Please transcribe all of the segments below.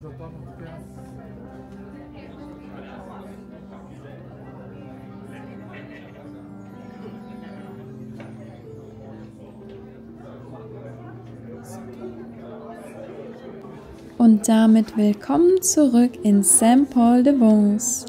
Und damit willkommen zurück in Saint-Paul-de-Vence.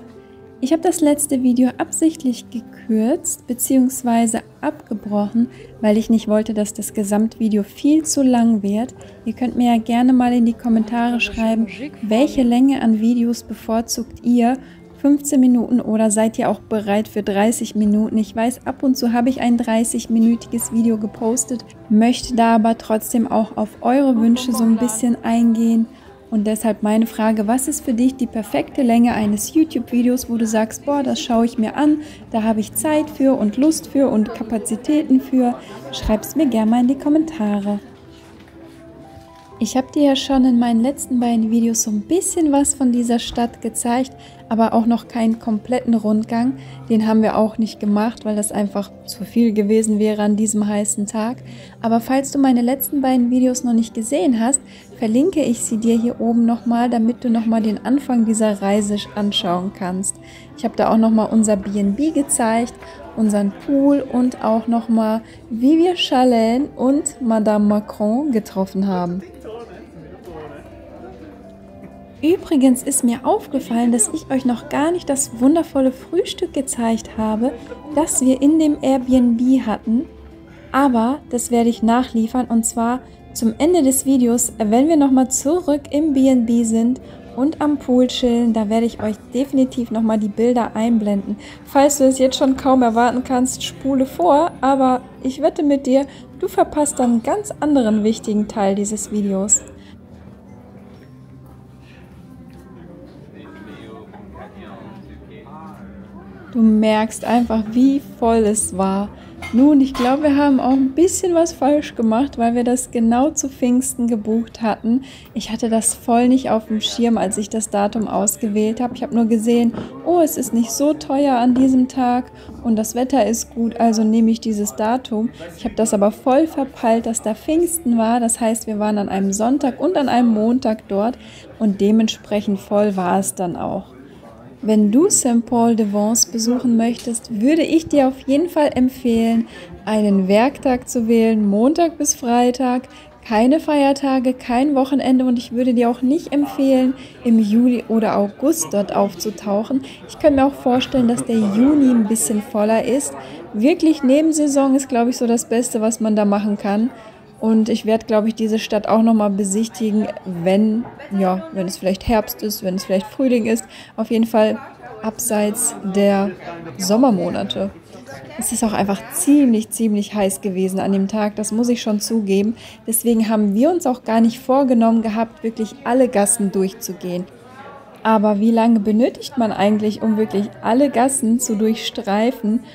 Ich habe das letzte Video absichtlich gekürzt bzw. abgebrochen, weil ich nicht wollte, dass das Gesamtvideo viel zu lang wird. Ihr könnt mir ja gerne mal in die Kommentare schreiben, welche Länge an Videos bevorzugt ihr. 15 Minuten oder seid ihr auch bereit für 30 Minuten? Ich weiß, ab und zu habe ich ein 30-minütiges Video gepostet, möchte da aber trotzdem auch auf eure Wünsche so ein bisschen eingehen. Und deshalb meine Frage, was ist für dich die perfekte Länge eines YouTube-Videos, wo du sagst, boah, das schaue ich mir an, da habe ich Zeit für und Lust für und Kapazitäten für? Schreib es mir gerne mal in die Kommentare. Ich habe dir ja schon in meinen letzten beiden Videos so ein bisschen was von dieser Stadt gezeigt, aber auch noch keinen kompletten Rundgang. Den haben wir auch nicht gemacht, weil das einfach zu viel gewesen wäre an diesem heißen Tag. Aber falls du meine letzten beiden Videos noch nicht gesehen hast, verlinke ich sie dir hier oben nochmal, damit du nochmal den Anfang dieser Reise anschauen kannst. Ich habe da auch nochmal unser B&B gezeigt, unseren Pool und auch nochmal, wie wir Charlène und Madame Macron getroffen haben. Übrigens ist mir aufgefallen, dass ich euch noch gar nicht das wundervolle Frühstück gezeigt habe, das wir in dem Airbnb hatten. Aber das werde ich nachliefern und zwar zum Ende des Videos, wenn wir nochmal zurück im B&B sind und am Pool chillen. Da werde ich euch definitiv nochmal die Bilder einblenden. Falls du es jetzt schon kaum erwarten kannst, spule vor, aber ich wette mit dir, du verpasst dann einen ganz anderen wichtigen Teil dieses Videos. Du merkst einfach, wie voll es war. Nun, ich glaube, wir haben auch ein bisschen was falsch gemacht, weil wir das genau zu Pfingsten gebucht hatten. Ich hatte das voll nicht auf dem Schirm, als ich das Datum ausgewählt habe. Ich habe nur gesehen, oh, es ist nicht so teuer an diesem Tag und das Wetter ist gut, also nehme ich dieses Datum. Ich habe das aber voll verpeilt, dass da Pfingsten war. Das heißt, wir waren an einem Sonntag und an einem Montag dort und dementsprechend voll war es dann auch. Wenn du Saint-Paul-de-Vence besuchen möchtest, würde ich dir auf jeden Fall empfehlen, einen Werktag zu wählen, Montag bis Freitag, keine Feiertage, kein Wochenende und ich würde dir auch nicht empfehlen, im Juli oder August dort aufzutauchen. Ich könnte mir auch vorstellen, dass der Juni ein bisschen voller ist. Wirklich Nebensaison ist, glaube ich, so das Beste, was man da machen kann. Und ich werde, glaube ich, diese Stadt auch nochmal besichtigen, wenn es vielleicht Herbst ist, wenn es vielleicht Frühling ist. Auf jeden Fall abseits der Sommermonate. Es ist auch einfach ziemlich heiß gewesen an dem Tag, das muss ich schon zugeben. Deswegen haben wir uns auch gar nicht vorgenommen gehabt, wirklich alle Gassen durchzugehen. Aber wie lange benötigt man eigentlich, um wirklich alle Gassen zu durchstreifen?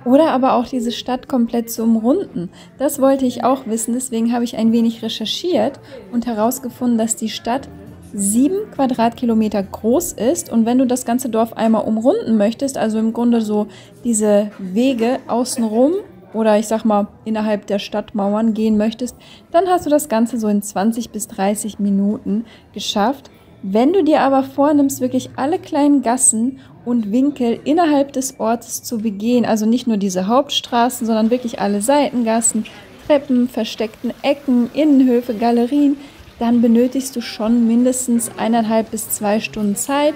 Oder aber auch diese Stadt komplett zu umrunden. Das wollte ich auch wissen, deswegen habe ich ein wenig recherchiert und herausgefunden, dass die Stadt 7 Quadratkilometer groß ist und wenn du das ganze Dorf einmal umrunden möchtest, also im Grunde so diese Wege außenrum oder ich sag mal innerhalb der Stadtmauern gehen möchtest, dann hast du das Ganze so in 20 bis 30 Minuten geschafft. Wenn du dir aber vornimmst, wirklich alle kleinen Gassen und Winkel innerhalb des Ortes zu begehen, also nicht nur diese Hauptstraßen, sondern wirklich alle Seitengassen, Treppen, versteckten Ecken, Innenhöfe, Galerien, dann benötigst du schon mindestens 1,5 bis 2 Stunden Zeit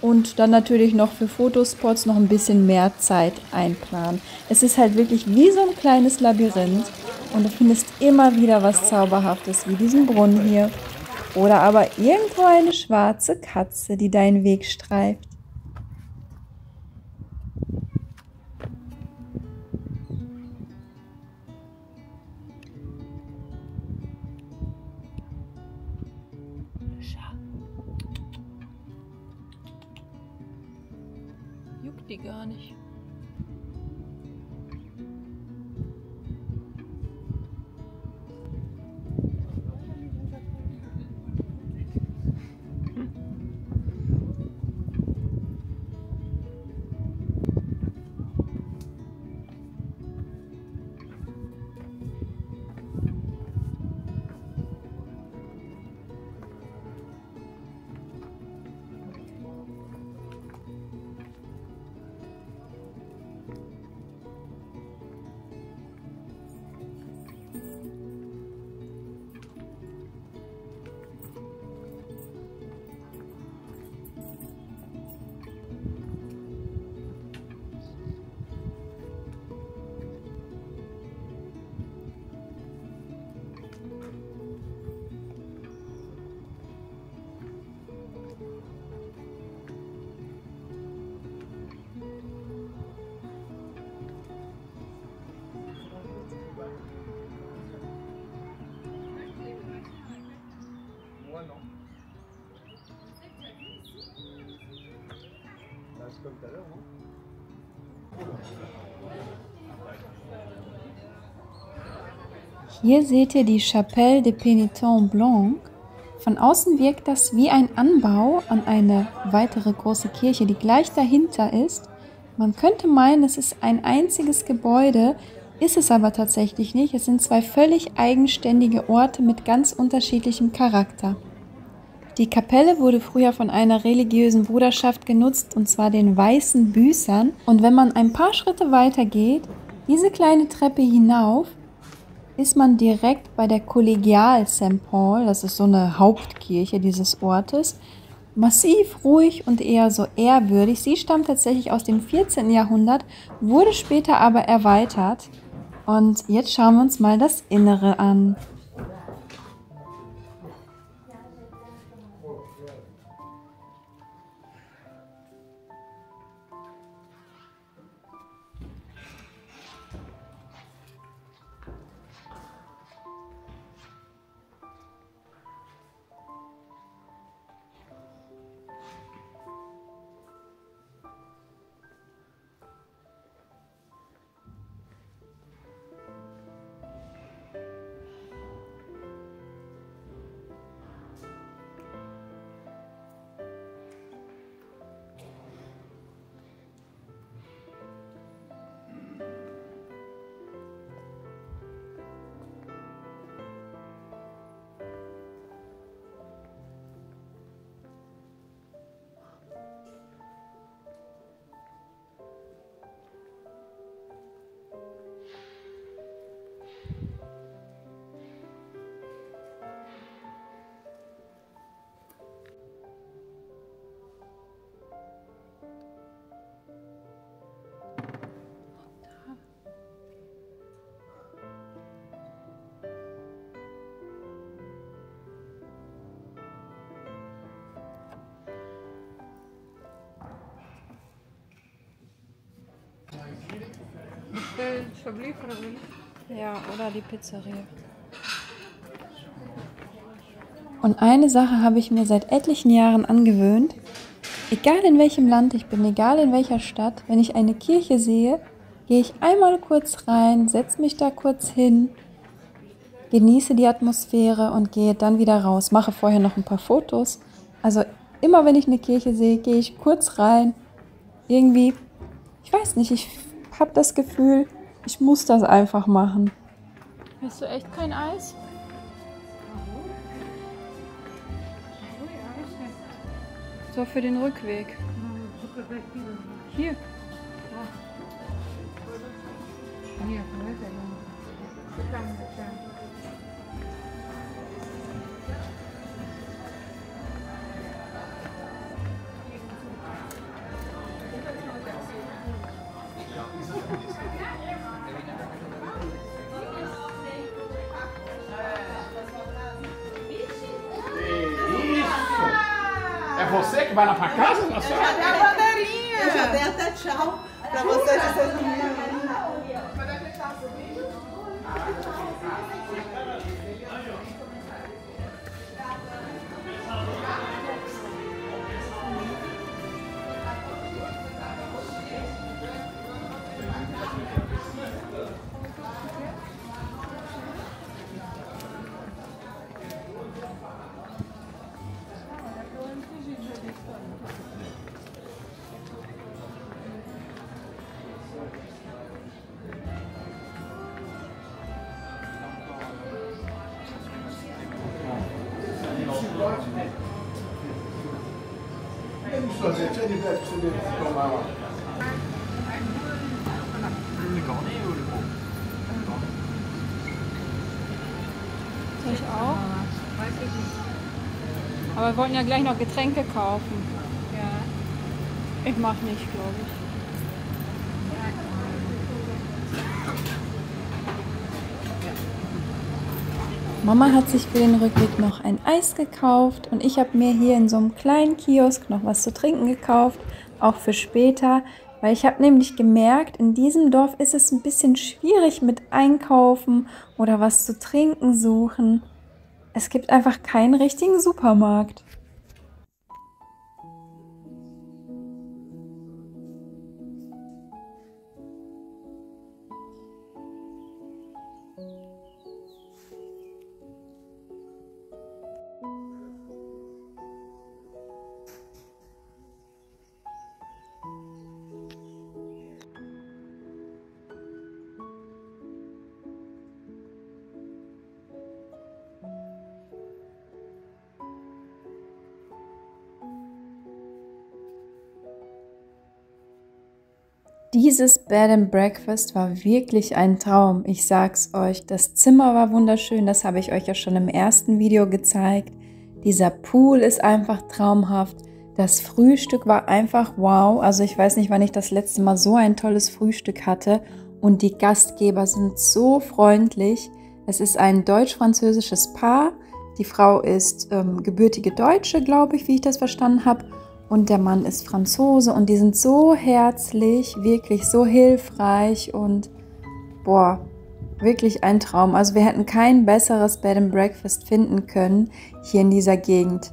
und dann natürlich noch für Fotospots noch ein bisschen mehr Zeit einplanen. Es ist halt wirklich wie so ein kleines Labyrinth und du findest immer wieder was Zauberhaftes, wie diesen Brunnen hier. Oder aber irgendwo eine schwarze Katze, die deinen Weg streift. Juckt die gar nicht. Hier seht ihr die Chapelle des Pénitents Blancs. Von außen wirkt das wie ein Anbau an eine weitere große Kirche, die gleich dahinter ist. Man könnte meinen, es ist ein einziges Gebäude, ist es aber tatsächlich nicht. Es sind zwei völlig eigenständige Orte mit ganz unterschiedlichem Charakter. Die Kapelle wurde früher von einer religiösen Bruderschaft genutzt, und zwar den Weißen Büßern. Und wenn man ein paar Schritte weiter geht, diese kleine Treppe hinauf, ist man direkt bei der Collégiale Saint-Paul, das ist so eine Hauptkirche dieses Ortes. Massiv, ruhig und eher so ehrwürdig. Sie stammt tatsächlich aus dem 14. Jahrhundert, wurde später aber erweitert. Und jetzt schauen wir uns mal das Innere an. Ja, oder die Pizzeria. Und eine Sache habe ich mir seit etlichen Jahren angewöhnt. Egal in welchem Land ich bin, egal in welcher Stadt, wenn ich eine Kirche sehe, gehe ich einmal kurz rein, setze mich da kurz hin, genieße die Atmosphäre und gehe dann wieder raus. Mache vorher noch ein paar Fotos. Also immer wenn ich eine Kirche sehe, gehe ich kurz rein. Irgendwie, ich weiß nicht, ich habe das Gefühl, ich muss das einfach machen. Hast du echt kein Eis? So, für den Rückweg. Hier. É você que vai lá pra casa? Eu já dei a bandeirinha. Eu já dei até tchau pra vocês que vocês não viram. C'è diverso di tomar. Soll ich auch? Aber wir wollten ja gleich noch Getränke kaufen. Ja. Ich mach nicht, glaube ich. Mama hat sich für den Rückweg noch ein Eis gekauft und ich habe mir hier in so einem kleinen Kiosk noch was zu trinken gekauft, auch für später, weil ich habe nämlich gemerkt, in diesem Dorf ist es ein bisschen schwierig mit Einkaufen oder was zu trinken suchen. Es gibt einfach keinen richtigen Supermarkt. Dieses Bed and Breakfast war wirklich ein Traum. Ich sag's euch, das Zimmer war wunderschön, das habe ich euch ja schon im ersten Video gezeigt. Dieser Pool ist einfach traumhaft. Das Frühstück war einfach wow. Also ich weiß nicht, wann ich das letzte Mal so ein tolles Frühstück hatte. Und die Gastgeber sind so freundlich. Es ist ein deutsch-französisches Paar. Die Frau ist gebürtige Deutsche, glaube ich, wie ich das verstanden habe. Und der Mann ist Franzose und die sind so herzlich, wirklich so hilfreich und boah, wirklich ein Traum. Also wir hätten kein besseres Bed and Breakfast finden können hier in dieser Gegend.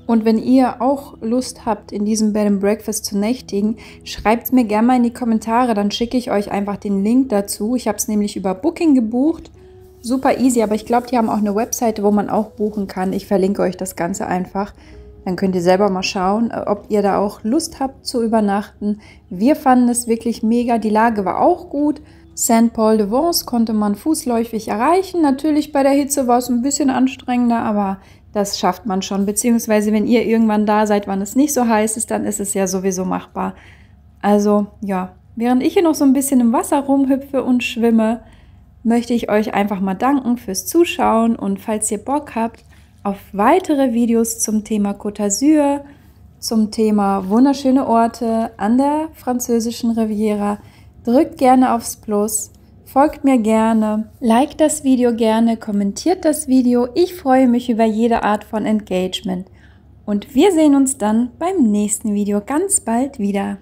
Und wenn ihr auch Lust habt, in diesem Bed and Breakfast zu nächtigen, schreibt es mir gerne mal in die Kommentare, dann schicke ich euch einfach den Link dazu. Ich habe es nämlich über Booking gebucht. Super easy, aber ich glaube, die haben auch eine Webseite, wo man auch buchen kann. Ich verlinke euch das Ganze einfach. Dann könnt ihr selber mal schauen, ob ihr da auch Lust habt zu übernachten. Wir fanden es wirklich mega. Die Lage war auch gut. Saint-Paul-de-Vence konnte man fußläufig erreichen. Natürlich bei der Hitze war es ein bisschen anstrengender, aber das schafft man schon. Beziehungsweise wenn ihr irgendwann da seid, wann es nicht so heiß ist, dann ist es ja sowieso machbar. Also ja, während ich hier noch so ein bisschen im Wasser rumhüpfe und schwimme, möchte ich euch einfach mal danken fürs Zuschauen. Und falls ihr Bock habt auf weitere Videos zum Thema Côte d'Azur, zum Thema wunderschöne Orte an der französischen Riviera, drückt gerne aufs Plus, folgt mir gerne, liked das Video gerne, kommentiert das Video. Ich freue mich über jede Art von Engagement. Und wir sehen uns dann beim nächsten Video ganz bald wieder.